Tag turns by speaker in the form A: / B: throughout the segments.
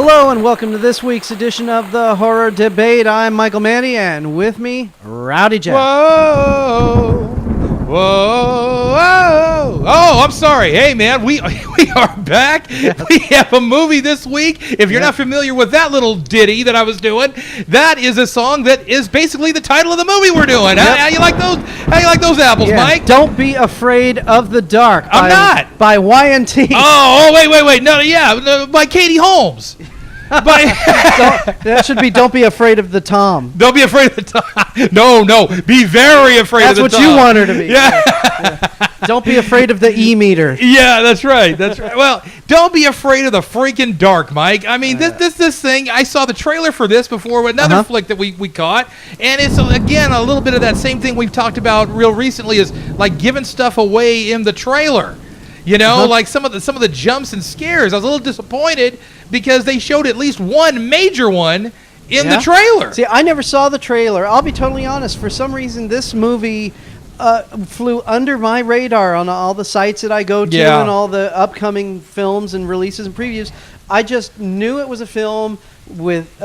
A: Hello and welcome to this week's edition of the Horror Debate. I'm Michael Mandy, and with me, Rowdy Jeff.
B: Whoa, whoa, whoa. Oh, I'm sorry. Hey, man, we are back. Yes. We have a movie this week. If you're not familiar with that little ditty that I was doing, that is a song that is basically the title of the movie we're doing. Yep. How you like those? How you like those apples, Mike?
A: Don't Be Afraid of the Dark.
B: I'm not.
A: By YNT.
B: Oh, wait. No, by Katie Holmes.
A: That should be Don't Be Afraid of the Tom.
B: Don't be afraid of the Tom. No. Be very afraid of the Tom.
A: That's what you want her to be.
B: Yeah.
A: Don't be afraid of the E-meter.
B: Yeah, that's right. Well, don't be afraid of the freaking dark, Mike. I mean, this thing, I saw the trailer for this before with another flick that we caught, and it's, again, a little bit of that same thing we've talked about real recently is, like, giving stuff away in the trailer. You know, like some of the jumps and scares. I was a little disappointed because they showed at least one major one in the trailer.
A: See, I never saw the trailer. I'll be totally honest. For some reason, this movie flew under my radar on all the sites that I go to and all the upcoming films and releases and previews. I just knew it was a film with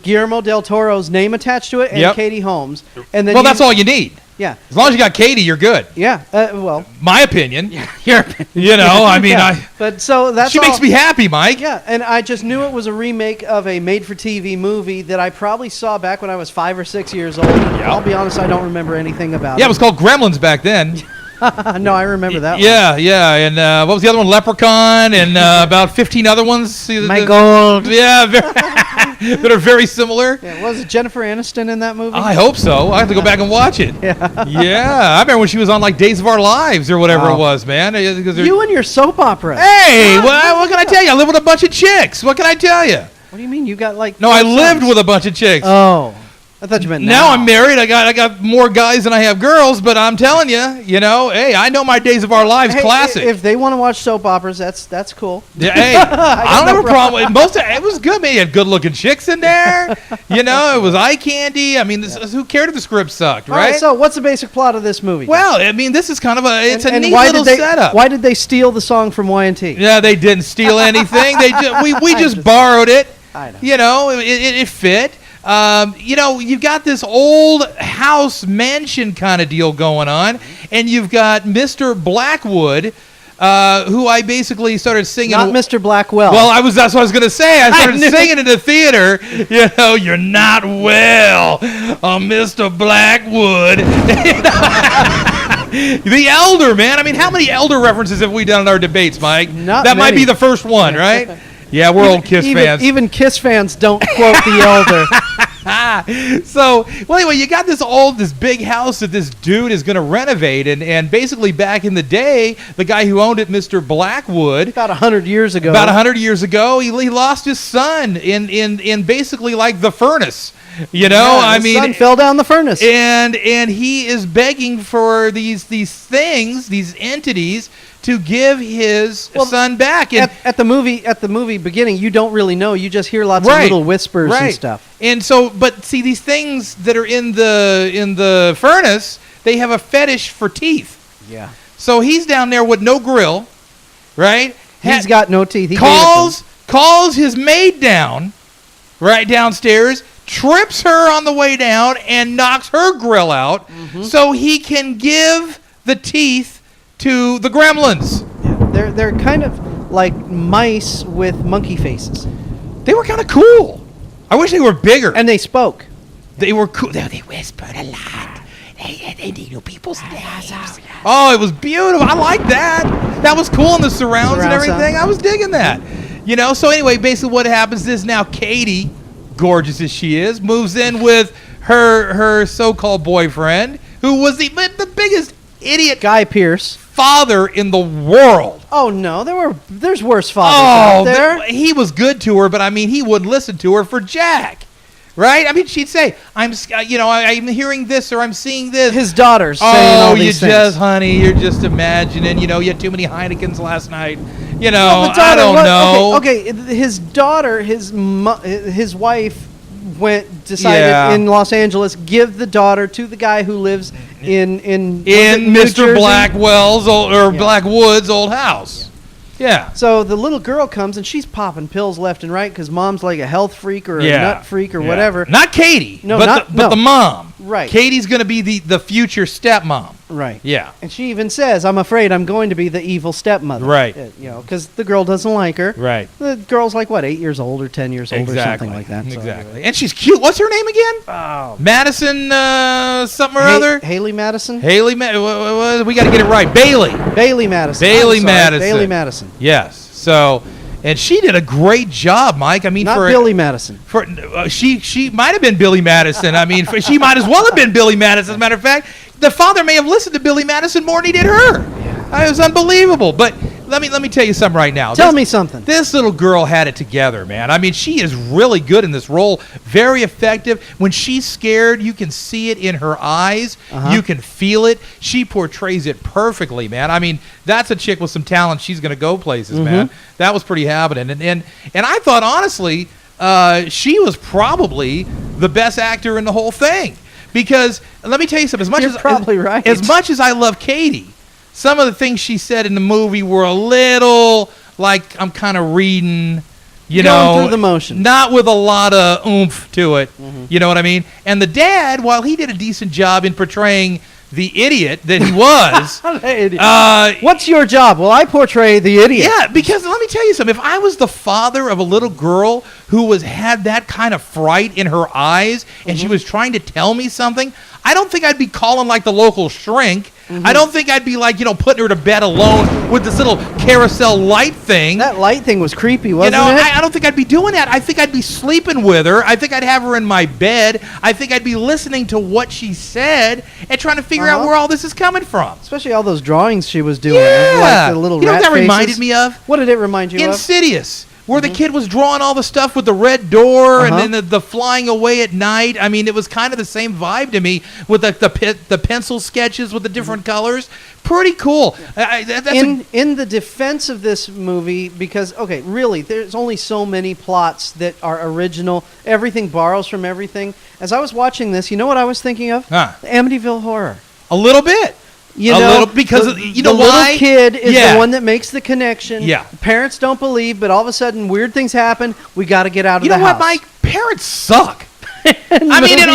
A: Guillermo del Toro's name attached to it and Katie Holmes. And then
B: that's all you need.
A: Yeah.
B: As long as you got Katie, you're good.
A: Yeah. Well,
B: my opinion.
A: Your opinion.
B: You know, I mean,
A: But so that's
B: she makes me happy, Mike.
A: Yeah, and I just knew it was a remake of a made-for-TV movie that I probably saw back when I was 5 or 6 years old. I'll be honest, I don't remember anything about it.
B: Yeah, it was called Gremlins back then.
A: No, I rember that one.
B: Yeah. And what was the other one? Leprechaun and about 15 other ones.
A: My Gold.
B: Yeah, that are very similar.
A: Yeah, was it Jennifer Aniston in that movie?
B: I hope so. I have to go back and watch it. Yeah. I remember when she was on, like, Days of Our Lives or whatever it was, man.
A: You and your soap opera.
B: Hey, what can I tell you? I live with a bunch of chicks. What can I tell you?
A: What do you mean? You got, like...
B: No, I lived with a bunch of chicks.
A: Oh. I thought you meant
B: now I'm married. I got more guys than I have girls, but I'm telling you, hey, I know my Days of Our Lives classic.
A: If they want to watch soap operas, that's cool.
B: Yeah, hey, I don't have a problem. It was good, man. You had good-looking chicks in there. It was eye candy. I mean, who cared if the script sucked, right?
A: All right, so what's the basic plot of this movie?
B: Well, I mean, this is kind of a neat little setup.
A: Why did they steal the song from YNT?
B: Yeah, they didn't steal anything. We just borrowed it.
A: I know.
B: It fit. You've got this old house mansion kind of deal going on, and you've got Mr. Blackwood, who I basically started singing.
A: Not Mr. Blackwell.
B: Well, that's what I was going to say. I started singing in the theater. You're not well, Mr. Blackwood. The Elder, man. I mean, how many Elder references have we done in our debates, Mike?
A: Not
B: that
A: many.
B: Might be the first one, right? Yeah, we're old Kiss fans.
A: Even Kiss fans don't quote the Elder.
B: So, well, anyway, you got this big house that this dude is going to renovate, and basically back in the day, the guy who owned it, Mr. Blackwood,
A: about 100 years ago,
B: he lost his son in basically like the furnace. His
A: son fell down the furnace,
B: and he is begging for these entities to give his son back. And
A: at the movie beginning, you don't really know. You just hear lots of little whispers and stuff.
B: And so, but see, these things that are in the furnace, they have a fetish for teeth.
A: Yeah.
B: So he's down there with no grill, right?
A: He's got no teeth. He
B: calls his maid down, right downstairs, trips her on the way down, and knocks her grill out, so he can give the teeth to the gremlins.
A: Yeah, they're kind of like mice with monkey faces.
B: They were kind of cool. I wish they were bigger.
A: And they spoke.
B: They were cool. They whispered a lot. They knew people's names. Oh, it was beautiful. I like that. That was cool in the surrounds and everything. I was digging that. So anyway, basically what happens is now Katie, gorgeous as she is, moves in with her so-called boyfriend, who was the biggest idiot
A: Guy Pearce
B: father in the world.
A: Oh no, there's worse fathers out there.
B: He was good to her, but I mean, he wouldn't listen to her for Jack, right? I mean, she'd say, "I'm hearing this or I'm seeing this."
A: His daughter's saying all these things.
B: Honey, you're just imagining. You had too many Heinekens last night.
A: Well,
B: I don't know.
A: Okay, his daughter, his wife decided in Los Angeles, give the daughter to the guy who lives in
B: Mr. Blackwell's Blackwood's old house. Yeah.
A: So the little girl comes and she's popping pills left and right because mom's like a health freak or a nut freak or whatever.
B: Not Katie.
A: No,
B: but the mom.
A: Right.
B: Katie's going to be the future stepmom.
A: Right.
B: Yeah.
A: And she even says, "I'm afraid I'm going to be the evil stepmother."
B: Right.
A: Because the girl doesn't like her.
B: Right.
A: The girl's like, 8 years old or 10 years old or something like that.
B: Exactly. And she's cute. What's her name again?
A: Oh.
B: Madison something or other?
A: Haley Madison?
B: We got to get it right. Bailey.
A: Bailey Madison.
B: Bailey Madison.
A: Bailey Madison.
B: Yes. So, and she did a great job, Mike. I mean,
A: not Billy Madison.
B: She might have been Billy Madison. I mean, she might as well have been Billy Madison. As a matter of fact, the father may have listened to Billy Madison more than he did her. Yeah. It was unbelievable. But let me tell you something right now.
A: Tell me something.
B: This little girl had it together, man. I mean, she is really good in this role. Very effective. When she's scared, you can see it in her eyes. You can feel it. She portrays it perfectly, man. I mean, that's a chick with some talent. She's going to go places, man. That was pretty happening. And I thought, honestly, she was probably the best actor in the whole thing. Because let me tell you something.
A: You're probably right.
B: As much as I love Katie, some of the things she said in the movie were a little like I'm kind of reading,
A: going through the motion.
B: Not with a lot of oomph to it. You know what I mean? And the dad, while he did a decent job in portraying the idiot that he was.
A: What's your job? Well, I portray the idiot.
B: Yeah, because let me tell you something. If I was the father of a little girl who had that kind of fright in her eyes and she was trying to tell me something, I don't think I'd be calling like the local shrink. I don't think I'd be like, putting her to bed alone with this little carousel light thing.
A: That light thing was creepy, wasn't it?
B: I don't think I'd be doing that. I think I'd be sleeping with her. I think I'd have her in my bed. I think I'd be listening to what she said and trying to figure out where all this is coming from.
A: Especially all those drawings she was doing.
B: Yeah.
A: Like the little rat
B: know what that
A: faces.
B: reminded me of?
A: What did it remind you of?
B: Insidious. Where the kid was drawing all the stuff with the red door and then the flying away at night. I mean, it was kind of the same vibe to me with the pencil sketches with the different colors. Pretty cool.
A: In the defense of this movie, because, really, there's only so many plots that are original. Everything borrows from everything. As I was watching this, you know what I was thinking of? The Amityville Horror.
B: A little bit. Because the
A: little kid is the one that makes the connection.
B: Yeah.
A: The parents don't believe, but all of a sudden weird things happen. We got to get out of the house.
B: You know what, Mike? Parents suck. I mean, in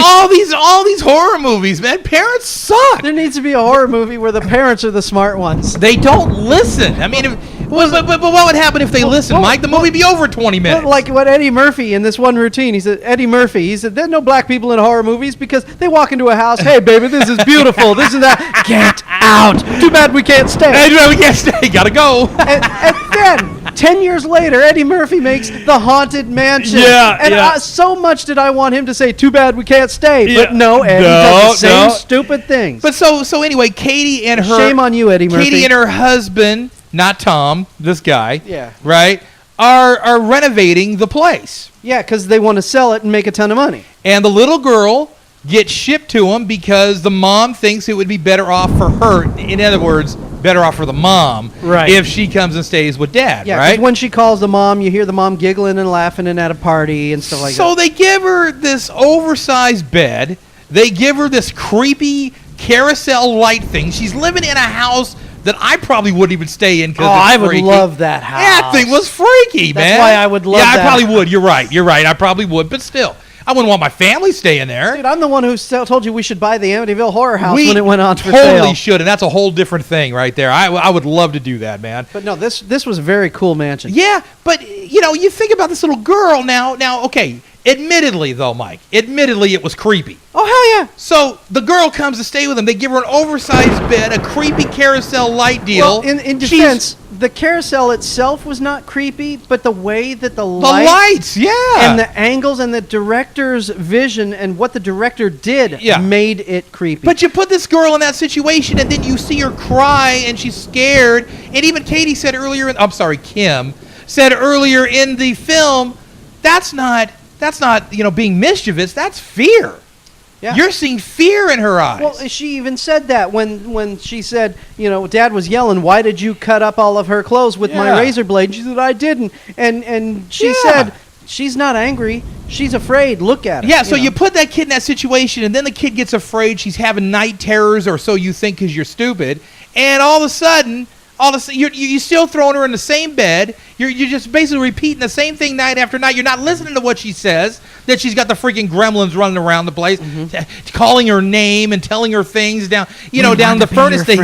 B: all these horror movies, man, parents suck.
A: There needs to be a horror movie where the parents are the smart ones.
B: They don't listen. I mean, but what would happen if they listened, Mike? The movie would be over 20 minutes.
A: Like what Eddie Murphy in this one routine. He said, there's no black people in horror movies because they walk into a house, hey, baby, this is beautiful, this and that. Get out. Too bad we can't stay.
B: Too bad we can't stay. Gotta go.
A: And then, 10 years later, Eddie Murphy makes The Haunted Mansion. So much did I want him to say, too bad we can't stay. But no, Eddie does the same stupid things.
B: But so anyway, Katie and her...
A: Shame on you, Eddie Murphy.
B: Katie and her husband, not Tom, this guy,
A: yeah,
B: right, are renovating the place.
A: Yeah, because they want to sell it and make a ton of money.
B: And the little girl gets shipped to them because the mom thinks it would be better off for her. In other words, better off for the mom if she comes and stays with dad,
A: yeah,
B: right?
A: When she calls the mom, you hear the mom giggling and laughing and at a party and stuff like that.
B: So they give her this oversized bed. They give her this creepy carousel light thing. She's living in a house that I probably wouldn't even stay in because
A: I would love that house.
B: That thing was freaky, man.
A: That's why I would love that.
B: Yeah, I probably would. You're right. I probably would, but still. I wouldn't want my family staying there.
A: Dude, I'm the one who told you we should buy the Amityville Horror House when it went on for
B: sale. We
A: totally
B: should, and that's a whole different thing right there. I would love to do that, man.
A: But no, this was a very cool mansion.
B: Yeah, but, you think about this little girl now, okay, admittedly, though, Mike, it was creepy.
A: Oh, hell yeah.
B: So the girl comes to stay with them. They give her an oversized bed, a creepy carousel light deal.
A: Well, in defense, the carousel itself was not creepy, but the way that the lights,
B: yeah,
A: and the angles and the director's vision and what the director did made it creepy.
B: But you put this girl in that situation, and then you see her cry, and she's scared. And even Katie said earlier, Kim said earlier in the film, that's not being mischievous. That's fear. Yeah. You're seeing fear in her eyes.
A: Well, she even said that when she said, Dad was yelling, why did you cut up all of her clothes with my razor blade? She said, I didn't. And she said, she's not angry. She's afraid. Look at her.
B: Yeah, so you put that kid in that situation, and then the kid gets afraid. She's having night terrors, or so you think because you're stupid. And all of a sudden, all of a sudden you're still throwing her in the same bed. You're just basically repeating the same thing night after night. You're not listening to what she says, that she's got the freaking gremlins running around the place, calling her name and telling her things down the furnace. But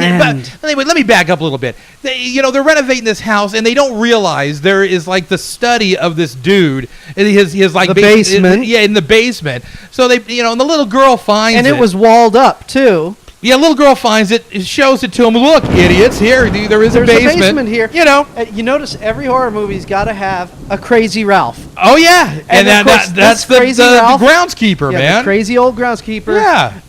B: anyway, let me back up a little bit. They're renovating this house, and they don't realize there is like the study of this dude. His like
A: the basement.
B: In the basement. So they, and the little girl finds it.
A: And it was walled up, too.
B: Yeah, little girl finds it, shows it to him. Look, idiots, here, there's a basement
A: here. You notice every horror movie's got to have a crazy Ralph.
B: Oh, yeah. And that's the groundskeeper, man.
A: The crazy old groundskeeper.
B: Yeah.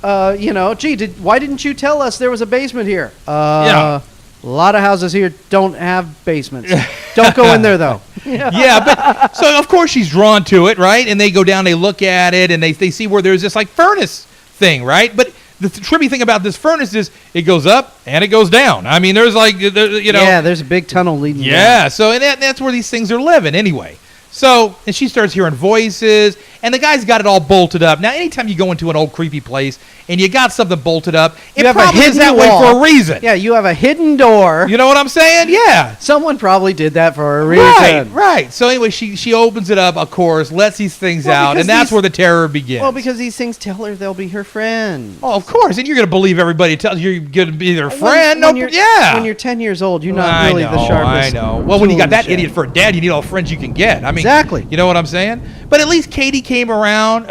A: Why didn't you tell us there was a basement here? A lot of houses here don't have basements. Don't go in there, though.
B: But so, of course, she's drawn to it, right? And they go down, they look at it, and they see where there's this, like, furnace thing, right? But the trippy thing about this furnace is it goes up and it goes down. I mean, there's like, Yeah,
A: there's a big tunnel leading down.
B: Yeah, so and that's where these things are living anyway. So, and she starts hearing voices, and the guy's got it all bolted up. Now, anytime you go into an old creepy place and you got something bolted up, it probably is that way for a reason.
A: Yeah, you have a hidden door.
B: You know what I'm saying? Yeah.
A: Someone probably did that for a reason.
B: Right. So anyway, she opens it up, of course, lets these things out, and that's where the terror begins.
A: Well, because these things tell her they'll be her friend.
B: Oh, of course, and you're going to believe everybody tells you you're going to be their friend.
A: When you're 10 years old, you're not really the sharpest.
B: I know. Well, when you got that idiot for a dad, you need all the friends you can get. I mean,
A: exactly.
B: You know what I'm saying? But at least Kim came around,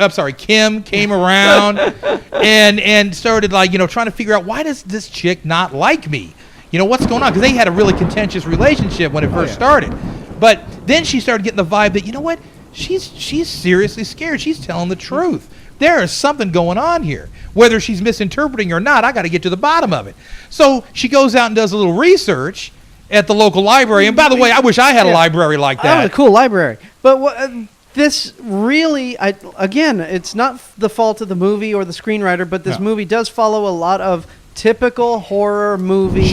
B: and started trying to figure out, why does this chick not like me? What's going on? Because they had a really contentious relationship when it first started. But then she started getting the vibe that, you know what? She's seriously scared. She's telling the truth. There is something going on here. Whether she's misinterpreting or not, I got to get to the bottom of it. So she goes out and does a little research at the local library. And by the way, I wish I had a library like that.
A: Oh, a cool library. But this really, again, it's not the fault of the movie or the screenwriter, but this movie does follow a lot of typical horror movie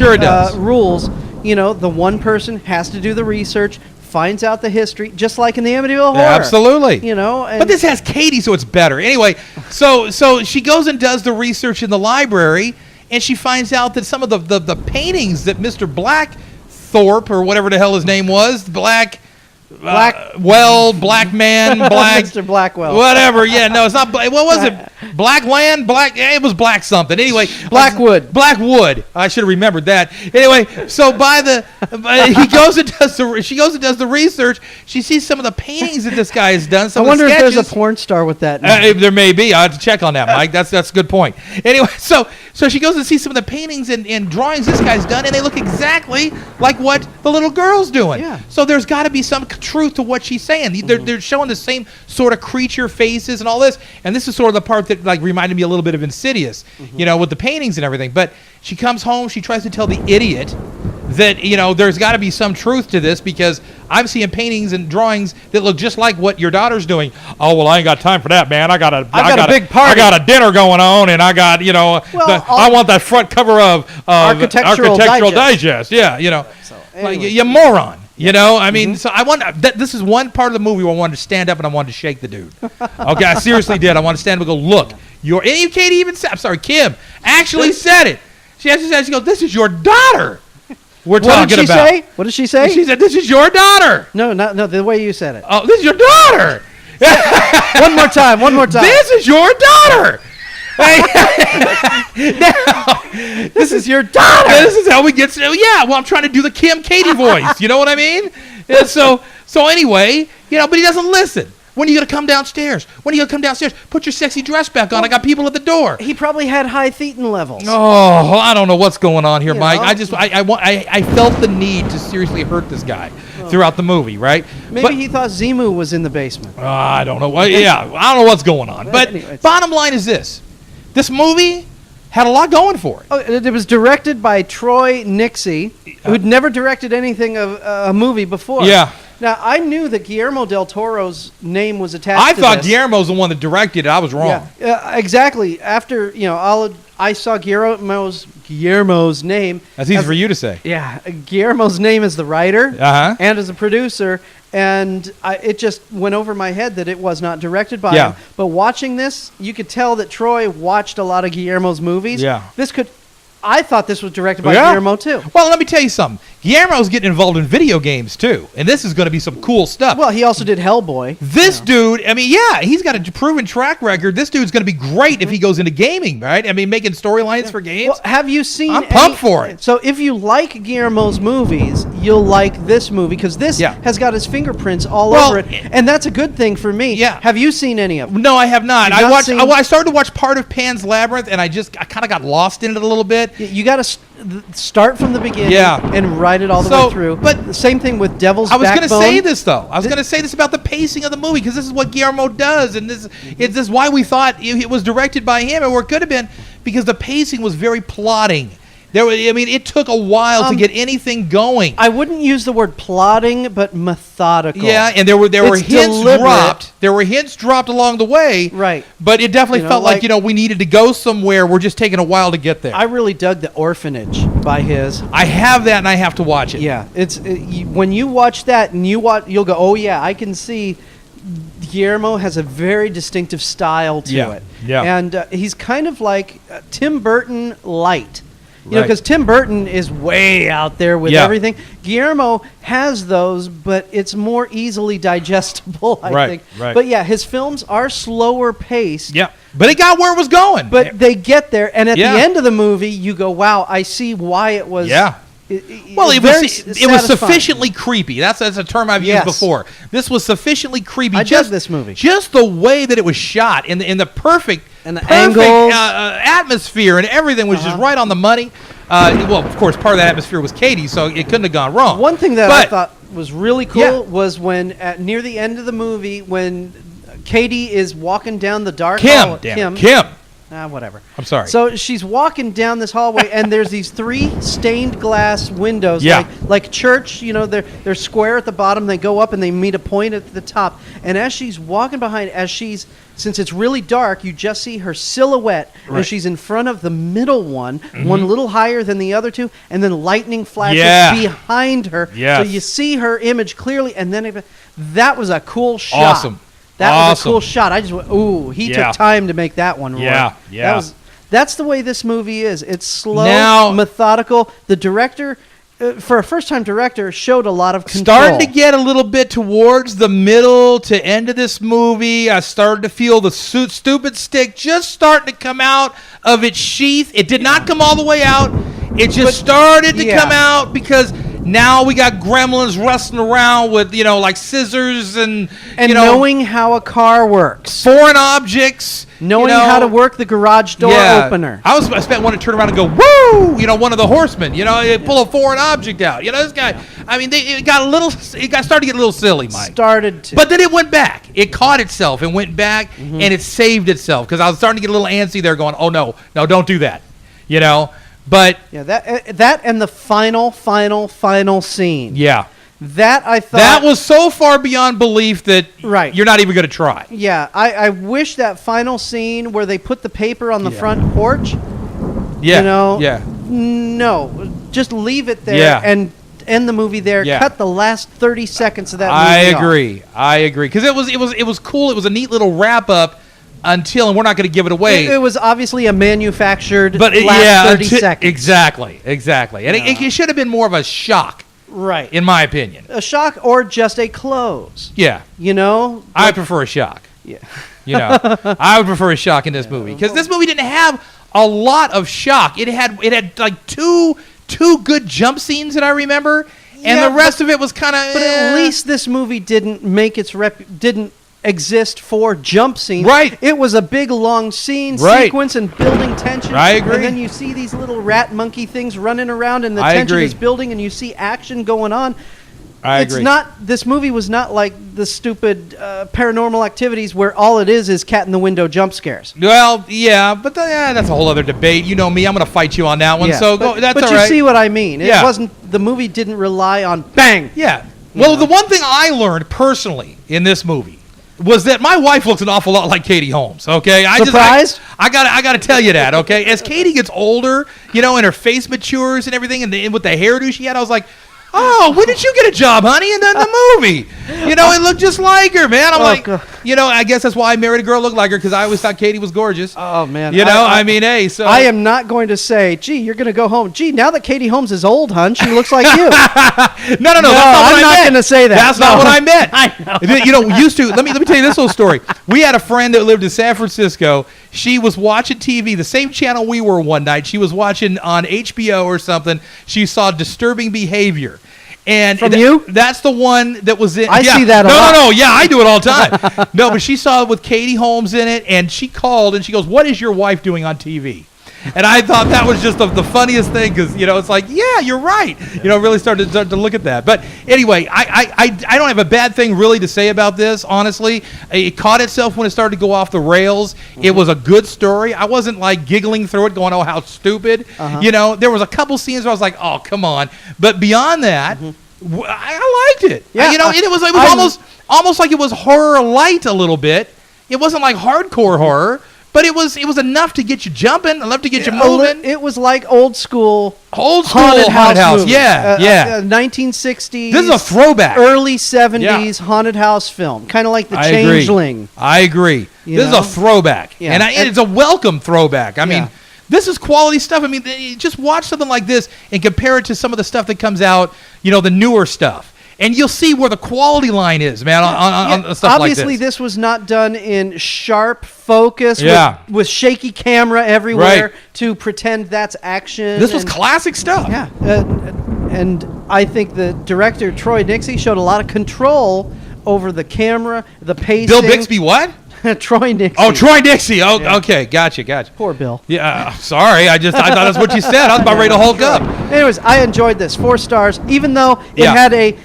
A: rules. The one person has to do the research, finds out the history, just like in the Amityville Horror.
B: Absolutely.
A: But
B: this has Katie, so it's better. Anyway, so she goes and does the research in the library, and she finds out that some of the paintings that Mr. Blackthorpe, or whatever the hell his name was, Black man,
A: Mr. Blackwell.
B: Whatever. Yeah, no, it's not. What was it? Blackland? It was black something. Anyway,
A: Blackwood.
B: I should have remembered that. Anyway, so she goes and does the research. She sees some of the paintings that this guy has done.
A: I wonder if there's a porn star with that name.
B: There may be. I have to check on that, Mike. That's a good point. Anyway, so she goes and sees some of the paintings and drawings this guy's done, and they look exactly like what the little girl's doing.
A: Yeah.
B: So there's got to be some truth to what she's saying. They're showing the same sort of creature faces and all this, and this is sort of the part that reminded me a little bit of Insidious, with the paintings and everything. But she comes home, she tries to tell the idiot that there's got to be some truth to this, because I'm seeing paintings and drawings that look just like what your daughter's doing. Oh, well, I ain't got time for that, man. I got a
A: big party.
B: I got a dinner going on, and I got I want that front cover of
A: Architectural Digest.
B: Yeah,
A: So, anyway.
B: you moron. I mean, so I want this is one part of the movie where I wanted to stand up and I wanted to shake the dude. Okay, I seriously did. I wanted to stand up and go, look, Katie even said, I'm sorry, Kim actually said it. She actually said, she goes, this is your daughter. We're talking about.
A: What did she say?
B: She said, this is your daughter.
A: No, the way you said it.
B: Oh, this is your daughter.
A: One more time.
B: This is your daughter.
A: Now, this is your daughter.
B: This is how we get. Well, I'm trying to do the Katie voice. You know what I mean? And so anyway, but he doesn't listen. When are you going to come downstairs? Put your sexy dress back on. I got people at the door.
A: He probably had high thetan levels.
B: Oh, I don't know what's going on here, Mike. I felt the need to seriously hurt this guy throughout the movie, right?
A: Maybe he thought Zimu was in the basement.
B: I don't know. I don't know what's going on. But anyways, bottom line is this. This movie had a lot going for it.
A: Oh, it was directed by Troy Nixie, who'd never directed anything of a movie before.
B: Yeah.
A: Now, I knew that Guillermo del Toro's name was attached to this.
B: I thought Guillermo's the one that directed it. I was wrong.
A: Yeah, exactly. After, I saw Guillermo's name.
B: That's easy for you to say.
A: Yeah. Guillermo's name as the writer and as a producer. And it just went over my head that it was not directed by him. But watching this, you could tell that Troy watched a lot of Guillermo's movies.
B: Yeah.
A: I thought this was directed by Guillermo too.
B: Well, let me tell you something. Guillermo's getting involved in video games too, and this is going to be some cool stuff.
A: Well, he also did Hellboy.
B: This dude, I mean, he's got a proven track record. This dude's going to be great if he goes into gaming, right? I mean, making storylines for games.
A: Well, have you seen?
B: I'm pumped for it.
A: So, if you like Guillermo's movies, you'll like this movie because this has got his fingerprints all over it, and that's a good thing for me.
B: Yeah.
A: Have you seen any of them?
B: No, I have not. I started to watch part of Pan's Labyrinth, and I kind of got lost in it a little bit.
A: You got to start from the beginning and write it all the way through.
B: But
A: the same thing with Devil's
B: Backbone. I was going to say this, though. I was going to say this about the pacing of the movie, because this is what Guillermo does, and this is why we thought it was directed by him, or it could have been, because the pacing was very plotting. It took a while to get anything going.
A: I wouldn't use the word plotting, but methodical.
B: Yeah, and there were hints dropped. There were hints dropped along the way.
A: Right.
B: But it definitely felt like we needed to go somewhere. We're just taking a while to get there.
A: I really dug The Orphanage by his.
B: I have that, and I have to watch it.
A: Yeah, when you watch that, and you'll go, oh yeah, I can see Guillermo has a very distinctive style to it.
B: Yeah.
A: And he's kind of like Tim Burton light. Because Tim Burton is way out there with everything. Guillermo has those, but it's more easily digestible, I think.
B: Right.
A: But yeah, his films are slower paced.
B: Yeah. But it got where it was going.
A: But they get there, and at the end of the movie, you go, wow, I see why it was.
B: Yeah. It was sufficiently creepy. That's a term I've used before. This was sufficiently creepy.
A: I dug this movie.
B: Just the way that it was shot, in the perfect
A: angles,
B: atmosphere, and everything was just right on the money. Of course, part of that atmosphere was Katie, so it couldn't have gone wrong.
A: One thing that I thought was really cool was when near the end of the movie, when Katie is walking down the dark hallway.
B: Kim.
A: Whatever.
B: I'm sorry.
A: So she's walking down this hallway, and there's these 3 stained glass windows, like church. They're square at the bottom. They go up, and they meet a point at the top. And as she's walking behind, since it's really dark, you just see her silhouette, and she's in front of the middle one, one a little higher than the other two, and then lightning flashes behind her, so you see her image clearly. And then that was a cool shot.
B: Awesome.
A: That was a cool shot. I just went, ooh, he took time to make that one right.
B: Yeah.
A: That's the way this movie is. It's slow, methodical. The director, for a first-time director, showed a lot of control.
B: Starting to get a little bit towards the middle to end of this movie. I started to feel the stupid stick just starting to come out of its sheath. It did not come all the way out. It just started to come out because now we got gremlins rustling around with, like scissors and
A: knowing how a car works.
B: Foreign objects.
A: Knowing how to work the garage door opener.
B: I spent one to turn around and go, woo! One of the horsemen. Pull a foreign object out. This guy. I mean, it started to get a little silly, Mike.
A: Started to.
B: But then it went back. It caught itself and went back, and it saved itself because I was starting to get a little antsy there, going, oh no, don't do that. But
A: that and the final scene.
B: Yeah.
A: That I thought
B: that was so far beyond belief that you're not even going to try.
A: Yeah, I wish that final scene where they put the paper on the front porch.
B: Yeah.
A: No, just leave it there and end the movie there.
B: Yeah.
A: Cut the last 30 seconds of that movie
B: I agree because it was cool. It was a neat little wrap up. And we're not going to give it away.
A: It was obviously a manufactured last 30 seconds.
B: Exactly. And it should have been more of a shock.
A: Right.
B: In my opinion.
A: A shock or just a close.
B: Yeah. I prefer a shock.
A: Yeah.
B: I would prefer a shock in this movie. Because this movie didn't have a lot of shock. It had like two good jump scenes that I remember. And the rest of it was kind of...
A: But at least this movie didn't make didn't exist for jump scenes.
B: Right.
A: It was a big long scene sequence and building tension.
B: I agree.
A: And then you see these little rat monkey things running around and the tension is building and you see action going on.
B: I agree.
A: This movie was not like the stupid Paranormal Activities where all it is cat in the window jump scares.
B: Well, yeah, but that's a whole other debate. You know me, I'm going to fight you on that one.
A: Yeah,
B: so that's all right.
A: But you see what I mean. It wasn't, the movie didn't rely on bang.
B: Yeah. Well, the one thing I learned personally in this movie was that my wife looks an awful lot like Katie Holmes, okay?
A: Surprised?
B: I gotta tell you that, okay? As Katie gets older, and her face matures and everything, and with the hairdo she had, I was like, oh, when did you get a job, honey? And then the movie. It looked just like her, man. I'm
A: God.
B: I guess that's why I married a girl who looked like her, because I always thought Katie was gorgeous.
A: Oh, man.
B: Hey, so.
A: I am not going to say, gee, you're going to go home. Gee, now that Katie Holmes is old, hun, she looks like you.
B: No,
A: that's
B: not
A: I'm not going to say that.
B: That's not what I meant.
A: I know.
B: Used to. Let me tell you this little story. We had a friend that lived in San Francisco. She was watching TV, the same channel we were one night. She was watching on HBO or something. She saw Disturbing Behavior. And
A: From you?
B: That's the one that was in.
A: I see that a lot.
B: No. Yeah, I do it all the time. No, but she saw it with Katie Holmes in it, and she called and she goes, "What is your wife doing on TV?" And I thought that was just the funniest thing, because it's like, yeah, you're right. Really started to look at that. But anyway, I don't have a bad thing really to say about this. Honestly, it caught itself when it started to go off the rails. Mm-hmm. It was a good story. I wasn't like giggling through it, going, "Oh, how stupid." Uh-huh. There was a couple scenes where I was like, "Oh, come on." But beyond that, I liked it.
A: Yeah,
B: it was almost like it was horror light a little bit. It wasn't like hardcore horror. But it was enough to get you jumping, enough to get you moving.
A: It was like old school
B: haunted house.
A: Movie.
B: Yeah.
A: 1960s.
B: This is a throwback.
A: Early 70s haunted house film, kind of like The Changeling.
B: I agree. This is a throwback, and it's a welcome throwback. I mean, this is quality stuff. I mean, just watch something like this and compare it to some of the stuff that comes out, the newer stuff. And you'll see where the quality line is, man, on stuff like this.
A: Obviously, this was not done in sharp focus with shaky camera everywhere to pretend that's action.
B: This was classic stuff.
A: Yeah. And I think the director, Troy Nixie, showed a lot of control over the camera, the pacing.
B: Bill Bixby what?
A: Troy Nixie.
B: Oh, Troy Nixie. Oh, yeah. Okay. Gotcha.
A: Poor Bill.
B: Yeah. Sorry. I thought that's what you said. I was about ready to Hulk up.
A: Anyways, I enjoyed this. 4 stars, even though it had a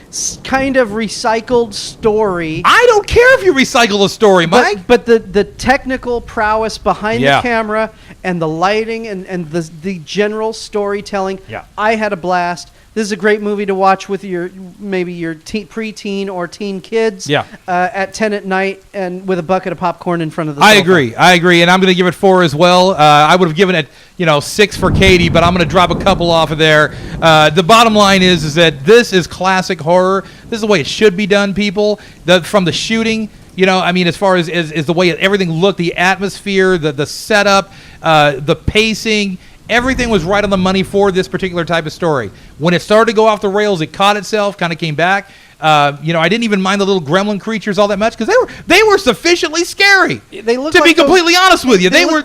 A: kind of recycled story.
B: I don't care if you recycle a story, Mike.
A: But the technical prowess behind the camera and the lighting and the general storytelling, I had a blast. This is a great movie to watch with your preteen or teen kids at 10 at night and with a bucket of popcorn in front of the sofa.
B: I agree, and I'm going to give it 4 as well. I would have given it 6 for Katie, but I'm going to drop a couple off of there. The bottom line is that this is classic horror. This is the way it should be done, people. From the shooting, as far as the way everything looked, the atmosphere, the setup, the pacing. Everything was right on the money for this particular type of story. When it started to go off the rails, it caught itself, kind of came back. I didn't even mind the little gremlin creatures all that much, because they were sufficiently scary.
A: They looked
B: to be completely honest with you. They were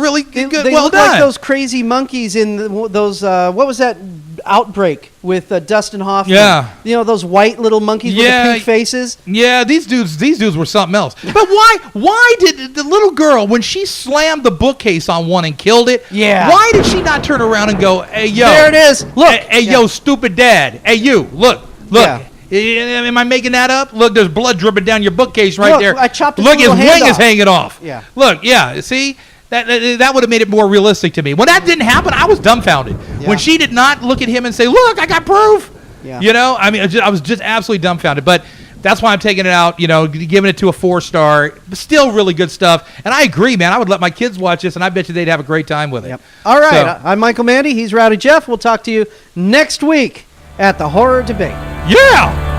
B: really good.
A: They
B: well
A: looked
B: done.
A: like those crazy monkeys in those. What was that Outbreak with Dustin Hoffman?
B: Yeah.
A: Those white little monkeys with the pink faces.
B: Yeah, these dudes were something else. But why did the little girl, when she slammed the bookcase on one and killed it?
A: Yeah.
B: Why did she not turn around and go, "Hey yo,
A: there it is. Look,
B: hey yo, stupid dad. Hey you, look."
A: Yeah.
B: Am I making that up? Look, there's blood dripping down your bookcase right there.
A: I chopped his
B: Look, his
A: little
B: wing
A: hand
B: is
A: off.
B: hanging off.
A: Yeah.
B: Look, see? That would have made it more realistic to me. When that didn't happen, I was dumbfounded.
A: Yeah.
B: When she did not look at him and say, "Look, I got proof."
A: Yeah.
B: I was just absolutely dumbfounded. But that's why I'm taking it out, giving it to a 4-star. But still really good stuff. And I agree, man. I would let my kids watch this, and I bet you they'd have a great time with it.
A: Yep. All right. I'm Michael Mandy. He's Rowdy Jeff. We'll talk to you next week at the Horror Debate.
B: Yeah!